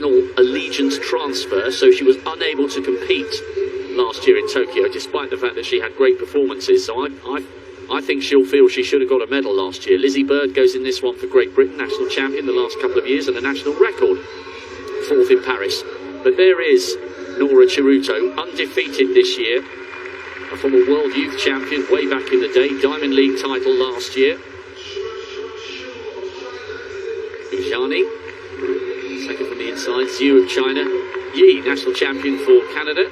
national allegiance transfer, so she was unable to compete last year in Tokyo, despite the fact that she had great performances. So I think she'll feel she should have got a medal last year. Lizzie Bird goes in this one for Great Britain, national champion the last couple of years and a national record, 4th in Paris. But there is Nora Chiruto, undefeated this year, a former world youth champion way back in the day, Diamond League title last year. Ujani, second from the inside, Zhu of China, Yi, national champion for Canada,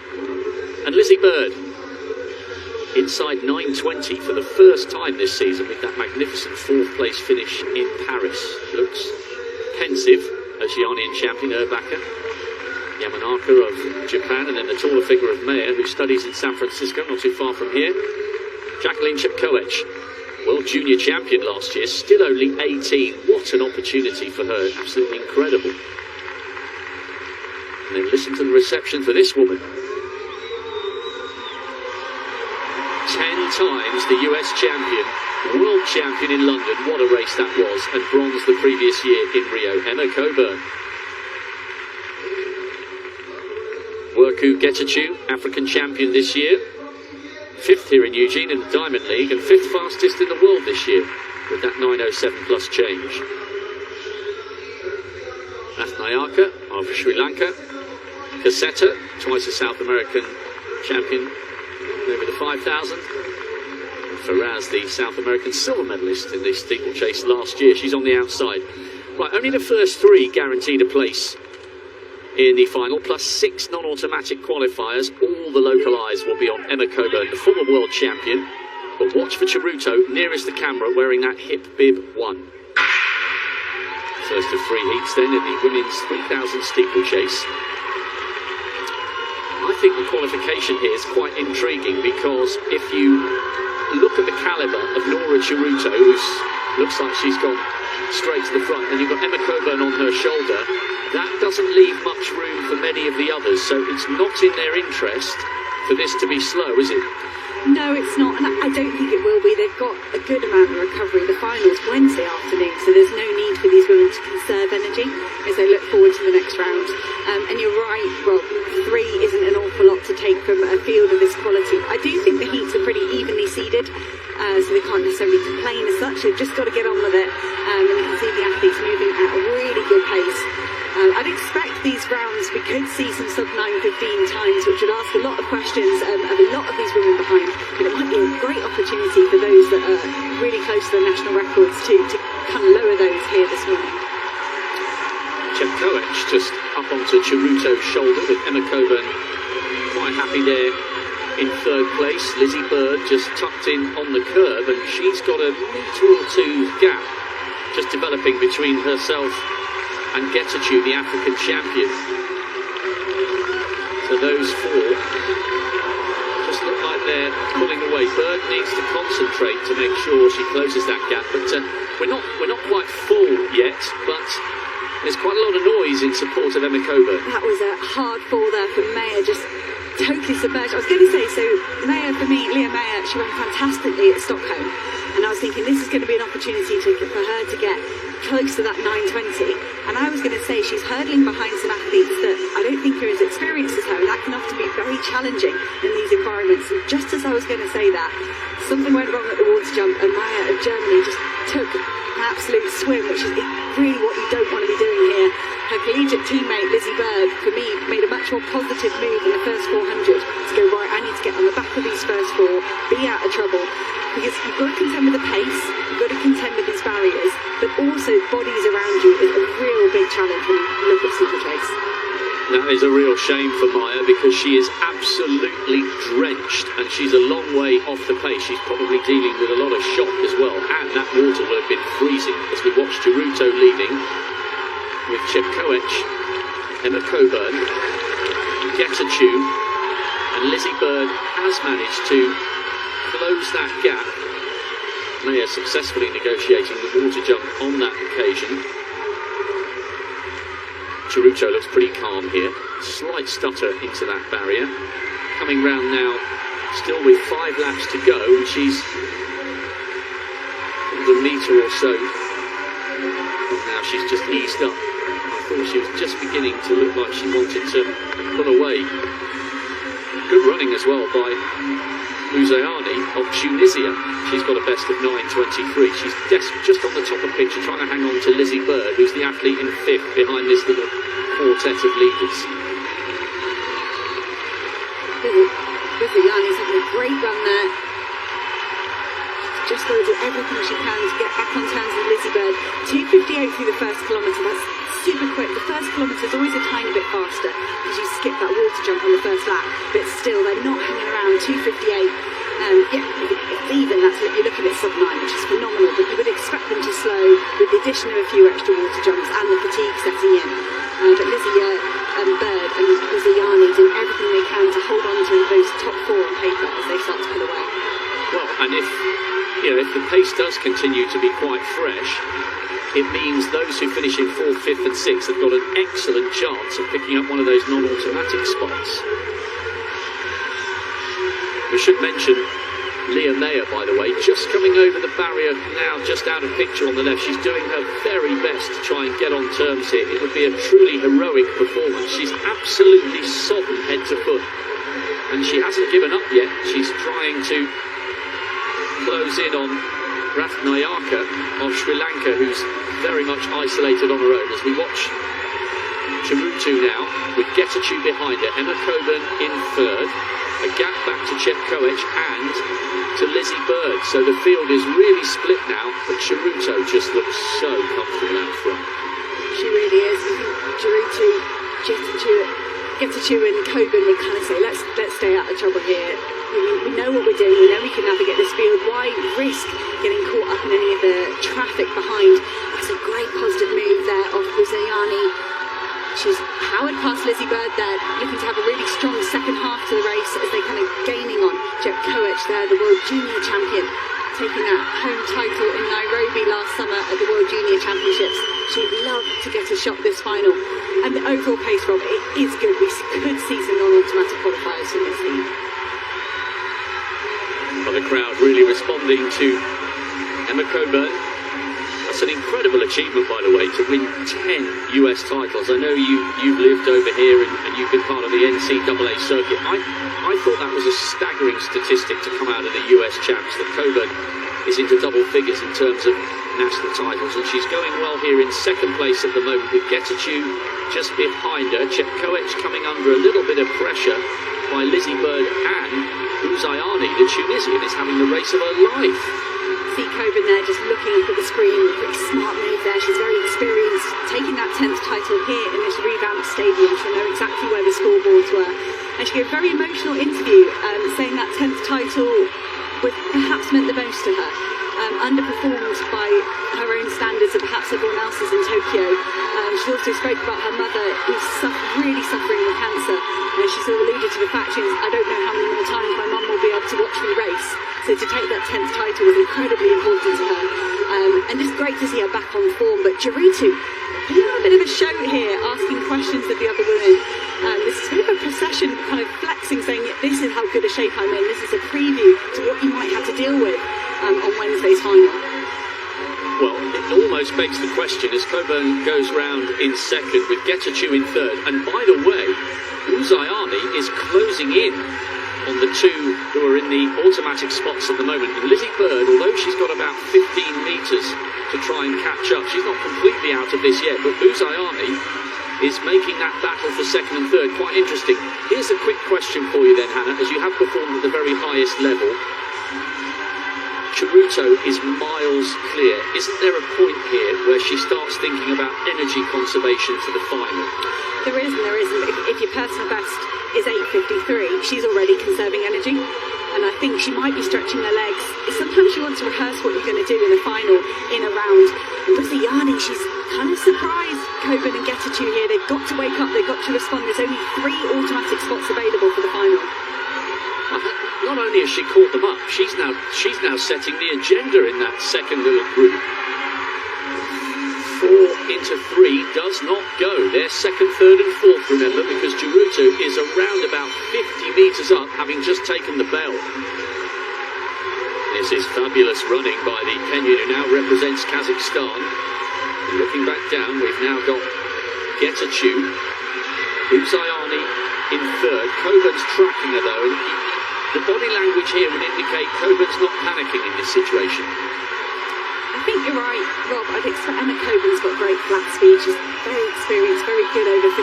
and Lizzie Bird, inside 9:20 for the first time this season with that magnificent 4th place finish in Paris. Looks pensive, Oceanian champion Urbaka, Yamanaka of Japan, and then the taller figure of Maya, who studies in San Francisco, not too far from here. Jacqueline Chepkoech, world junior champion last year, still only 18. What an opportunity for her, absolutely incredible. And then listen to the reception for this woman. 10 times the US champion, world champion in London, what a race that was, and bronze the previous year in Rio, Emma Coburn. Worku Getachew, African champion this year, 5th here in Eugene in the Diamond League, and 5th fastest in the world this year, with that 9:07 plus change. Athnayaka of Sri Lanka, Kaseta, twice a South American champion over the 5,000. Faraz, the South American silver medalist in the steeplechase last year. She's on the outside. Right, only the first 3 guaranteed a place in the final, plus 6 non-automatic qualifiers. All the local eyes will be on Emma Coburn, the former world champion. But watch for Chiruto nearest the camera wearing that hip bib 1. First of 3 heats then in the women's 3,000 steeplechase. I think the qualification here is quite intriguing, because if you look at the calibre of Nora Chiruto, who looks like she's gone straight to the front, and you've got Emma Coburn on her shoulder, that doesn't leave much room for many of the others, so it's not in their interest for this to be slow, is it? No, it's not, and I don't think it will be. They've got a good amount of recovery. The final's Wednesday afternoon, so there's no need for these women to conserve energy as they look forward to the next round. And you're right, well, 3 isn't an awful lot to take from a field of this quality. I do think the heats are pretty evenly seeded, so they can't necessarily complain as such. They've just got to get on with it, and you can see the athletes moving at a really good pace. I'd expect these rounds we could see some sub 9:15 times, which would ask a lot of questions of a lot of these women behind. But it might be a great opportunity for those that are really close to their national records to kind of lower those here this morning. Chepkoech just up onto Chiruto's shoulder, with Emma Coburn quite happy there in 3rd place. Lizzie Bird just tucked in on the curve, and she's got a metre or 2 gap just developing between herself and Getachew, the African champion. So those 4 just look like they're pulling away. Bird needs to concentrate to make sure she closes that gap, but we're not quite full yet, but there's quite a lot of noise in support of Emma Coburn. That was a hard fall there for Maya, just totally submerged. I was going to say, so Maya, for me, Leah Maya, she ran fantastically at Stockholm, and I was thinking this is going to be an opportunity for her to get close to that 9:20, and I was going to say she's hurdling behind some athletes that I don't think are as experienced as her, and that can often be very challenging in these environments. And just as I was going to say that, something went wrong at the water jump, and Maya of Germany just took an absolute swim, which is really what you don't want to be doing here. Her collegiate teammate Lizzie Bird, for me, made a much more positive move in the first 400 to go, right, I need to get on the back of these first 4, be out of trouble, because you've got to contend with the pace, you've got to contend with these barriers, but also bodies around you is a real big challenge when you look at steeplechase. That is a real shame for Maya, because she is absolutely drenched, and she's a long way off the pace. She's probably dealing with a lot of shock as well, and that water will have been freezing as we watch Chiruto leading with Chepkoech, Emma Coburn, Getachew, and Lizzie Bird has managed to close that gap. Maya successfully negotiating the water jump on that occasion. Chiruto looks pretty calm here. Slight stutter into that barrier. Coming round now, still with 5 laps to go, and she's a metre or so. And now she's just eased up. I thought she was just beginning to look like she wanted to pull away. Good running as well by Uzayani of Tunisia. She's got a best of 9:23. She's just on the top of the picture, trying to hang on to Lizzie Bird, who's the athlete in fifth behind this little quartet of leaders. Uzayani's having a great run there. Just going to do everything she can to get back on terms with Lizzie Bird. 2:58 through the first kilometre. That's super quick. The first kilometre is always a tiny bit faster because you skip that water jump on the first lap. But still, they're not hanging around. 2:58. Yeah, it's even. That's what you're looking at sub 9, which is phenomenal. But you would expect them to slow with the addition of a few extra water jumps and the fatigue setting in. But Lizzie Bird and Uzayani do everything they can to hold on to those top four on paper as they start to pull away. Well, and if the pace does continue to be quite fresh, it means those who finish in 4th, 5th and 6th have got an excellent chance of picking up one of those non-automatic spots. We should mention Leah Mayer, by the way, just coming over the barrier now, just out of picture on the left. She's doing her very best to try and get on terms here. It would be a truly heroic performance. She's absolutely sodden head to foot. And she hasn't given up yet. She's trying to close in on Ratnayaka of Sri Lanka, who's very much isolated on her own. As we watch Chirutu now, with Getachew behind her, Emma Coburn in third, a gap back to Chepkoech and to Lizzie Bird. So the field is really split now, but Chirutu just looks so comfortable out front. She really is. Chirutu, Getachew and Coburn would kind of say, let's stay out of trouble here. We know what we're doing, we know we can navigate this field. Why risk getting caught up in any of the traffic behind? That's a great positive move there of Uzayani. She's powered past Lizzie Bird there, looking to have a really strong second half to the race as they kind of gaining on Chepkoech there, the World Junior Champion, taking that home title in Nairobi last summer at the World Junior Championships. She'd love to get a shot this final. And the overall pace, Rob, it is good. We could see some non-automatic qualifiers from this team. Well, the crowd really responding to Emma Coburn. That's an incredible achievement, by the way, to win 10 US titles. I know you've lived over here and you've been part of the NCAA circuit. I thought that was a staggering statistic to come out of the US champs, that Coburn is into double figures in terms of national titles, and she's going well here in second place at the moment with Getachew just behind her. Chepkoech coming under a little bit of pressure by Lizzie Bird, and Uzayani, the Tunisian, is having the race of her life. See Coburn there just looking up at the screen, pretty smart move there. She's very experienced, taking that 10th title here in this revamped stadium. She'll know exactly where the scoreboards were. And she gave a very emotional interview saying that 10th title would perhaps meant the most to her. Underperformed by her own standards and perhaps everyone else's in Tokyo. She also spoke about her mother who's really suffering with cancer. She sort of alluded to the fact I don't know how many more times my mum will be able to watch me race. So to take that 10th title was incredibly important to her. And just great to see her back on form. But Chirutu, putting on a bit of a show here, asking questions of the other women. This is a bit of a procession, kind of flexing, saying this is how good a shape I'm in. This is a preview to what you might have to deal with on Wednesday's final. Well, it almost begs the question as Coburn goes round in second with Getachew in third. And by the way, Uzayani is closing in on the two who are in the automatic spots at the moment. And Lizzie Bird, although she's got about 15 metres to try and catch up, she's not completely out of this yet. But Uzayani is making that battle for second and third quite interesting. Here's a quick question for you then, Hannah, as you have performed at the very highest level. Chirutu is miles clear. Isn't there a point here where she starts thinking about energy conservation for the final? There is and there isn't. If your personal best is 8:53, she's already conserving energy. And I think she might be stretching her legs. Sometimes you want to rehearse what you're going to do in the final, in a round. And Uzayani, she's kind of surprised Coburn and Getachew here. They've got to wake up, they've got to respond. There's only 3 automatic spots available for the final. Not only has she caught them up, she's now setting the agenda in that second little group. 4 into 3 does not go. They're second, third and fourth, remember, because Chirutu is around about 50 metres up, having just taken the bell. This is fabulous running by the Kenyan who now represents Kazakhstan. And looking back down, we've now got Getachew, Uzayani in third. Coburn's tracking her though, and the body language here would indicate Coburn's not panicking in this situation. I think you're right, Rob. I'd expect Emma Coburn's got great flat speed. She's very experienced, very good over 1500.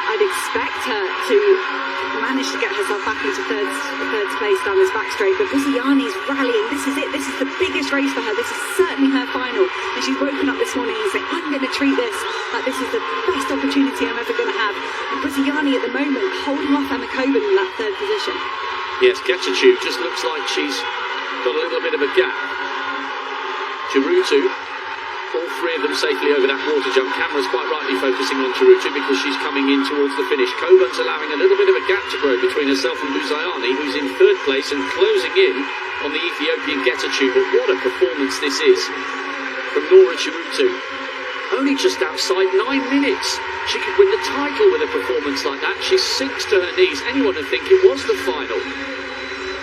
I'd expect her to manage to get herself back into third place down this back straight. But Buziani's rallying. This is it. This is the biggest race for her. This is certainly her final. And she's woken up this morning and said, I'm going to treat this like this is the best opportunity I'm ever going to have. And Buziani at the moment holding off Emma Coburn in that third position. Yes, Getachew just looks like she's got a little bit of a gap. Chirutu, all three of them safely over that water jump. Camera's quite rightly focusing on Chirutu because she's coming in towards the finish. Coburn's allowing a little bit of a gap to grow between herself and Buzayani, who's in third place and closing in on the Ethiopian Getachew. But what a performance this is from Nora Chirutu. Only just outside 9 minutes. She could win the title with a performance like that. She sinks to her knees. Anyone would think it was the final.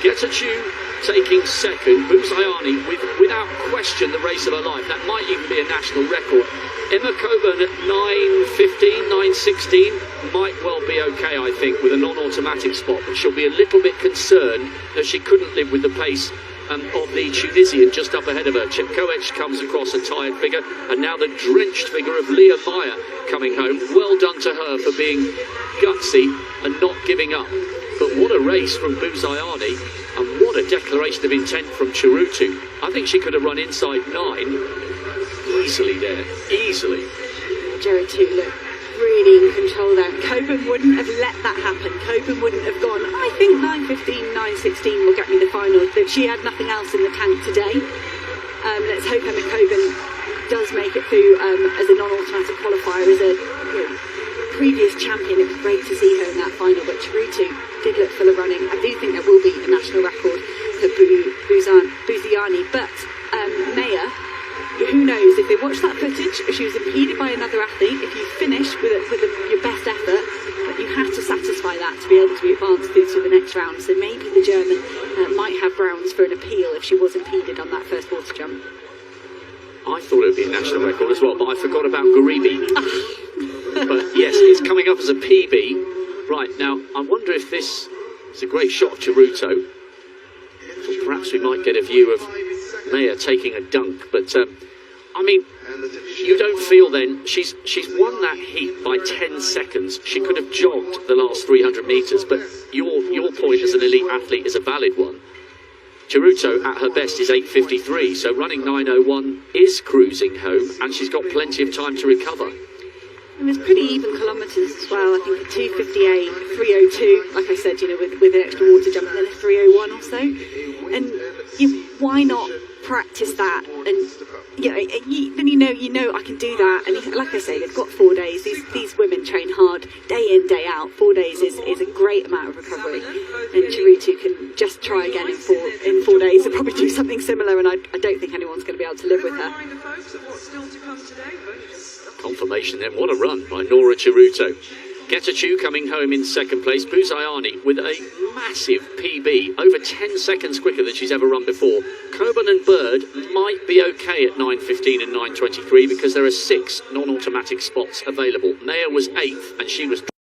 Getachew taking second, Buzayani without question the race of her life. That might even be a national record. Emma Coburn at 9:15, 9:16 might well be okay, I think, with a non-automatic spot, but she'll be a little bit concerned that she couldn't live with the pace of the Tunisian just up ahead of her. Chepkoech comes across a tired figure, and now the drenched figure of Leah Meyer coming home. Well done to her for being gutsy and not giving up. But what a race from Buzayani, and what a declaration of intent from Chirutu. I think she could have run inside 9 easily there, easily. Chirutu looked really in control there. Coburn wouldn't have let that happen. Coburn wouldn't have gone, I think 9:15, 9:16 will get me the final, but she had nothing else in the tank today. Let's hope Emma Coburn does make it through as a non-automatic qualifier, as a previous champion. It was great to see her in that final, but Chirutu did look full of running. I do think there will be a national record for Buziani, but Meyer, who knows, if they watch that footage, if she was impeded by another athlete, if you finish with your best effort, but you have to satisfy that to be able to be advanced through to the next round. So maybe the German might have grounds for an appeal if she was impeded on that first water jump. I thought it would be a national record as well, but I forgot about Garibi. But yes, it's coming up as a PB. Right, now, I wonder if this is a great shot of Chirutu. Perhaps we might get a view of Meyer taking a dunk, but I mean, you don't feel then, she's won that heat by 10 seconds. She could have jogged the last 300 metres, but your point as an elite athlete is a valid one. Chirutu at her best is 8:53, so running 9:01 is cruising home, and she's got plenty of time to recover. It was pretty even kilometres as well. I think a 2:58, 3:02, like I said, with an extra water jump, and then a 3:01 or so. And why not practice that? And then you know I can do that. And like I say, they've got 4 days. These women train hard, day in, day out. 4 days is a great amount of recovery. And Chirutu can just try again in 4 days and probably do something similar. And I don't think anyone's going to be able to live with her. Confirmation then, what a run by Nora Chirutu. Getachew coming home in second place. Buzayani with a massive PB, over 10 seconds quicker than she's ever run before. Coburn and Bird might be okay at 9:15 and 9:23 because there are 6 non-automatic spots available. Meyer was 8th and she was